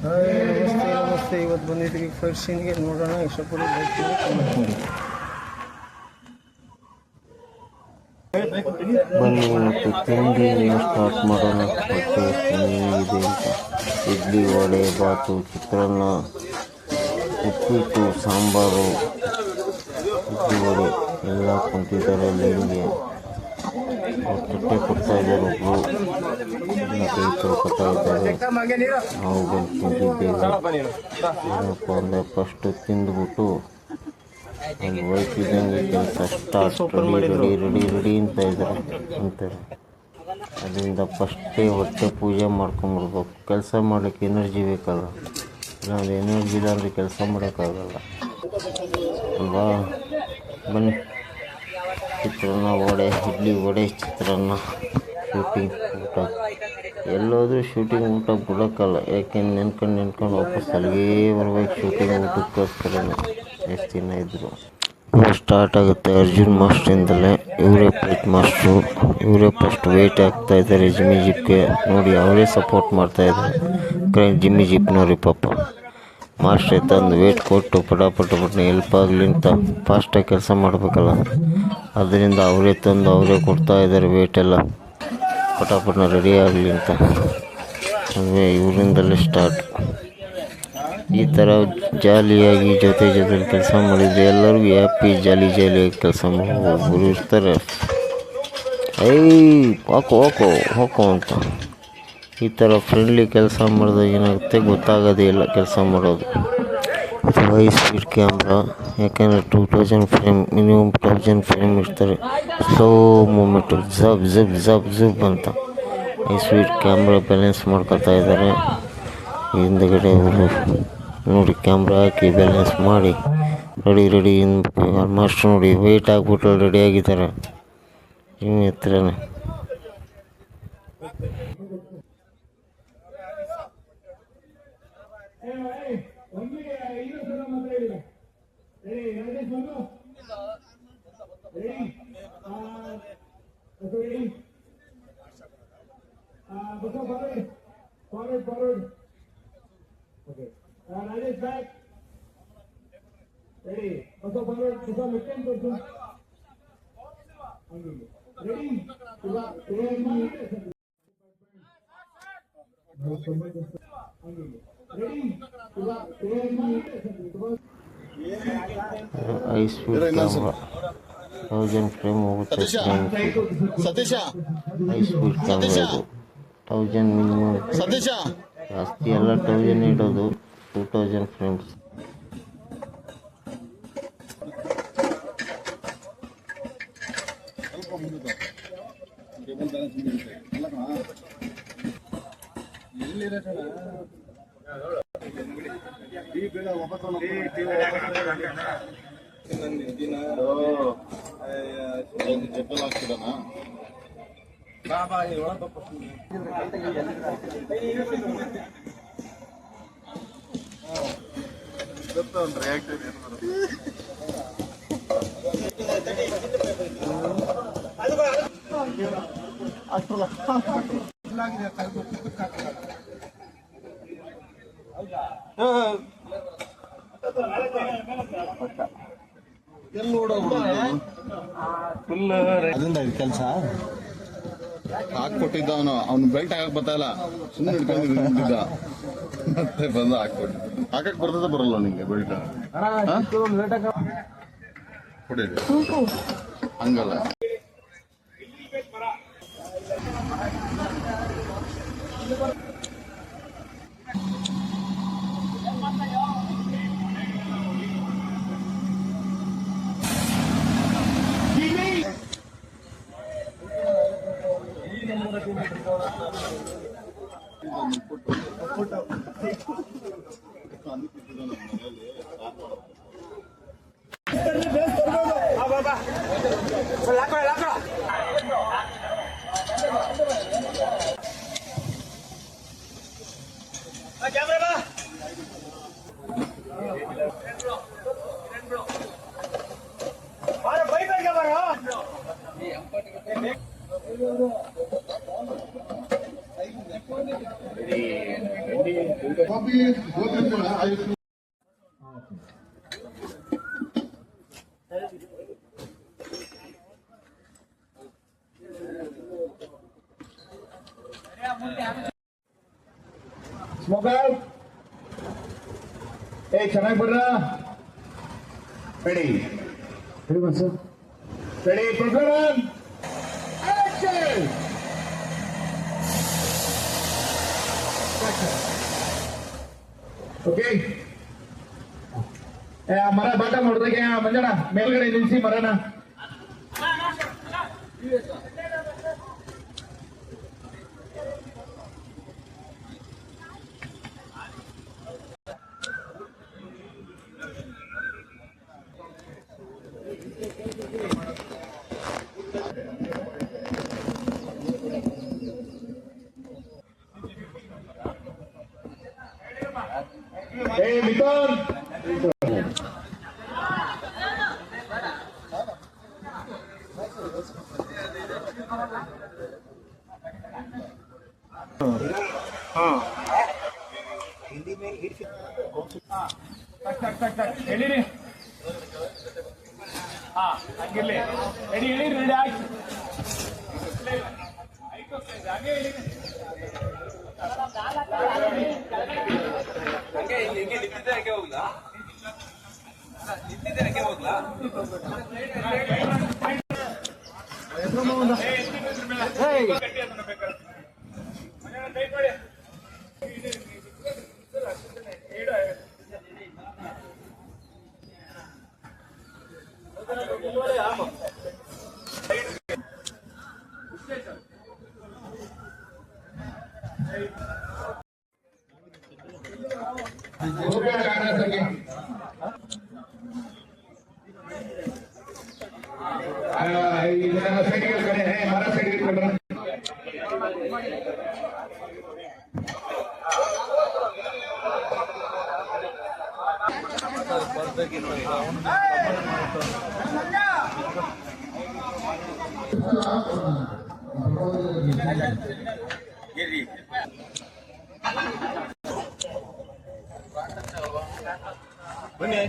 Hi ನಮಸ್ತೆ ನಮಸ್ತೆ. ಇವತ್ತು ಬಂದಿದ್ದೀವಿ ಫೈಟ್ ಸೀನ್ಗೆ, ನೋಡೋಣ ಇಷ್ಟಪಟ್ಟು ಬನ್ನಿ ಮತ್ತು ತಿಂಡಿಯನ್ನು ಸ್ಟಾರ್ಟ್ ಮಾಡೋಣ. ಮತ್ತು ಇದೆ ಅಂತ ಇಡ್ಲಿ, ವಡೆ, ಬಾತು, ಚಿತ್ರಾನ್ನ, ಉಪ್ಪಿಟ್ಟು, ಸಾಂಬಾರು, ಇಡ್ಲಿ ವಡೆ ಎಲ್ಲ ಕುಂತಿದ್ದಾರೆ ಲೈನ್ಗೆ. ತಟ್ಟೆ ಕೊಡ್ತಾ ಇದ್ದಾರೆ ಒಬ್ಬರು, ಎಲ್ಲ ಕೈ ತೊಳ್ಕೊತಾ ಇದ್ದಾರೆ. ನಾವು ಬಂದು ತಿಂದಿದ್ದೇವೆ. ಏನಪ್ಪ ಅಂದರೆ ಫಸ್ಟು ತಿಂದುಬಿಟ್ಟು ಅಲ್ಲಿ ವೈಫಿದಂಗೆ ಕೆಲಸ ಸ್ಟಾರ್ಟ್, ರೆಡಿ ಅಂತ ಇದ್ದಾರೆ ಅಂತಾರೆ. ಅದರಿಂದ ಫಸ್ಟೇ ಹೊಟ್ಟೆ ಪೂಜೆ ಮಾಡ್ಕೊಂಬಿಡ್ಬೇಕು. ಕೆಲಸ ಮಾಡೋಕ್ಕೆ ಎನರ್ಜಿ ಬೇಕಲ್ಲ, ಇಲ್ಲಾಂದರೆ ಎನರ್ಜಿ ಇಲ್ಲಾಂದರೆ ಕೆಲಸ ಮಾಡೋಕ್ಕಾಗಲ್ಲ ಅಲ್ವಾ. ಬನ್ನಿ, ಚಿತ್ರಾನ್ನ, ವಡೆ, ಇಡ್ಲಿ, ವಡೆ, ಚಿತ್ರಾನ್ನ, ಶೂಟಿಂಗ್ ಊಟ. ಎಲ್ಲೋದ್ರೂ ಶೂಟಿಂಗ್ ಊಟ ಬಿಡೋಕ್ಕಲ್ಲ, ಯಾಕೆಂದು ನೆನ್ಕೊಂಡು ವಾಪಸ್ ಅಲ್ಲಿಗೆ ಬರ್ಬೇಕು. ಶೂಟಿಂಗ್ ಊಟಕ್ಕೋಸ್ಕರನೇ ಎಷ್ಟು ದಿನ ಇದ್ದರು. ಸ್ಟಾರ್ಟ್ ಆಗುತ್ತೆ ಅರ್ಜುನ್ ಮಾಸ್ಟ್ರಿಂದಲೇ. ಇವರೇ ಫೈಟ್ ಮಾಸ್ಟ್ರು, ಇವರೇ ಫಸ್ಟ್ ವೇಟ್ ಹಾಕ್ತಾಯಿದ್ದಾರೆ ಜಿಮ್ಮಿ ಜಿಪ್ಗೆ. ನೋಡಿ, ಅವರೇ ಸಪೋರ್ಟ್ ಮಾಡ್ತಾಯಿದ್ದಾರೆ ಜಿಮ್ಮಿ ಜಿಪ್ನವ್ರಿಗೆ. ಪಾಪ ಮಾಸ್ಟ್ರೇ ತಂದು ವೇಟ್ ಕೊಟ್ಟು ಪಟಾಪಟ್ಟನೆ ಹೆಲ್ಪ್ ಆಗಲಿ ಅಂತ ಫಾಸ್ಟಾಗಿ ಕೆಲಸ ಮಾಡಬೇಕಲ್ಲ, ಅದರಿಂದ ಅವರೇ ತಂದು ಅವರೇ ಕೊಡ್ತಾಯಿದ್ದಾರೆ ವೇಟೆಲ್ಲ ಪಟಾಪಟ್ನ ರೆಡಿ ಆಗಲಿ ಅಂತ. ಅಂದರೆ ಇವರಿಂದಲೇ ಸ್ಟಾರ್ಟ್. ಈ ಥರ ಜಾಲಿಯಾಗಿ ಜೊತೆಲಿ ಕೆಲಸ ಮಾಡಿದರೆ ಎಲ್ಲರಿಗೂ ಹ್ಯಾಪಿ, ಜಾಲಿಯಾಗಿ ಕೆಲಸ ಒಬ್ಬರು ಇರ್ತಾರೆ, ಹಾಕೋ ಅಂತ. ಈ ಥರ ಫ್ರೆಂಡ್ಲಿ ಕೆಲಸ ಮಾಡಿದಾಗ ಏನಾಗುತ್ತೆ ಗೊತ್ತಾಗೋದೇ ಇಲ್ಲ ಕೆಲಸ ಮಾಡೋದು. ಹೈ ಸ್ಪೀಡ್ ಕ್ಯಾಮ್ರಾ, ಯಾಕೆಂದರೆ 2000 ಫ್ರೇಮ್, ಮಿನಿಮಮ್ 1000 ಫ್ರೇಮ್ ಇರ್ತಾರೆ. ಸ್ಲೋ ಮೂಮೆಂಟು, ಝಬ್ ಅಂತ ಹೈ ಸ್ಪೀಡ್ ಕ್ಯಾಮ್ರಾ ಬ್ಯಾಲೆನ್ಸ್ ಮಾಡ್ಕೊತಾ ಇದ್ದಾರೆ. ಹಿಂದುಗಡೆ ಅವರು ನೋಡಿ ಕ್ಯಾಮ್ರಾ ಹಾಕಿ ಬ್ಯಾಲೆನ್ಸ್ ಮಾಡಿ ರೆಡಿ ಮಾಸ್ಟ್ರು ನೋಡಿ ವೆಯ್ಟ್ ಹಾಕ್ಬಿಟ್ಟು ರೆಡಿ ಆಗಿದ್ದಾರೆ. ಇನ್ನು ಹತ್ರನೇ forward. Okay. Rajesh back. Ready. Also forward. Also looking person. Ready. High speed camera 1000 frame ಹೋಗುತ್ತೆ. ಹೈ ಸ್ಪೀಡ್ ಕ್ಯಾಮ್ರಾ ಇದು 1000 ಮಿನಿಮಮ್, ಜಾಸ್ತಿ ಎಲ್ಲ 1000 ಇಡೋದು. 2000 ಫ್ರೇಮ್ಸ್. ಅದರಿಂದ ಇದು ಕೆಲಸ ಹಾಕ್ಕೊಟ್ಟಿದ್ದ ಅವನು ಬೆಲ್ಟ್ ಹಾಕಕ್ ಬರ್ತಾಯಿಲ್ಲ, ಸುಮ್ಮನೆ ಹಿಡ್ಕೊಂಡಿದ್ದ ಮತ್ತೆ ಬಂದು ಹಾಕಕ್ ಬರ್ತದ ಬರಲ್ಲ ನಿಂಗೆ ಬೆಲ್ಟ್ ಕೊಡಿ ಹಂಗಲ್ಲ. ಕಾಫಿ ಗೋತ್ರ ಆಯ್ತು. ಸ್ಮೋಕರ್ ಚೆನ್ನಾಗಿ ಬರ್ರ ರೆಡಿ ರೆಡಿ ಪ್ರೋಗ್ರಾಮ್ ಓಕೆ ಮರ ಬಾಟ ನೋಡಿದಾಗೆ ಮಂಜಣ್ಣ ಮೇಲ್ಗಡೆ ನಿಲ್ಸಿ ಮರನ. ಮಿಥುನ್ ಹೇಳಿರಿ ಹಂಗಿರ್ಲಿ ರೆಡಿ ಹೇಳಿರಿ ರೆಡಿ ಆಯ್ತು ಹಾಗೆ ಹೇಳಿ ಬನ್ನಿ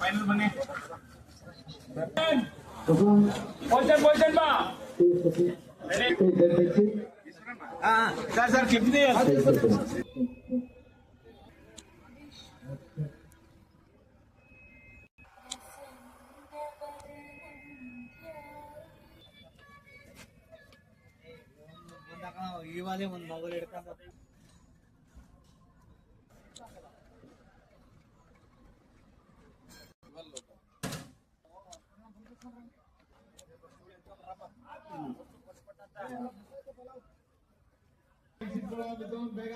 ಫೈನಲ್ ಬನ್ನಿ ಪೊಸಿಷನ್ ಬಾ ಸರ್ ಕ್ಲಿಪ್ ಇದೆ ಇವಾಗಲೇ ಒಂದು ಮೊಬೈಲ್ ಹಿಡ್ಕೊಂಡ ಬೇಗ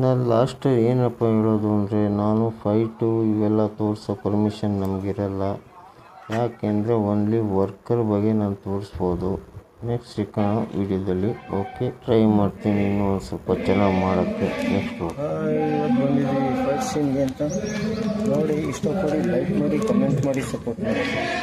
ನಾನು ಲಾಸ್ಟ್ ಏನಪ್ಪ ಹೇಳೋದು ಅಂದರೆ, ನಾನು ಫೈಟು ಇವೆಲ್ಲ ತೋರಿಸೋ ಪರ್ಮಿಷನ್ ನಮಗಿರಲ್ಲ. ಯಾಕೆಂದರೆ ಓನ್ಲಿ ವರ್ಕರ್ ಬಗ್ಗೆ ನಾನು ತೋರಿಸ್ಬೋದು. ನೆಕ್ಸ್ಟ್ ಸಿಗೋಣ ವೀಡಿಯೋದಲ್ಲಿ. ಓಕೆ, ಟ್ರೈ ಮಾಡ್ತೀನಿ ಇನ್ನೂ ಒಂದು ಸ್ವಲ್ಪ ಚೆನ್ನಾಗಿ ಮಾಡೋಕ್ಕೆ. ನೆಕ್ಸ್ಟು ಇವತ್ತು ಬಂದಿದ್ದೀವಿ ಫೈಟ್ ಸೀನ್ಗೆ ಅಂತ. ನೋಡಿ, ಇಷ್ಟಪಡಿ ಲೈಕ್ ಮಾಡಿ, ಕಮೆಂಟ್ ಮಾಡಿ, ಸಪೋರ್ಟ್ ಮಾಡಿ.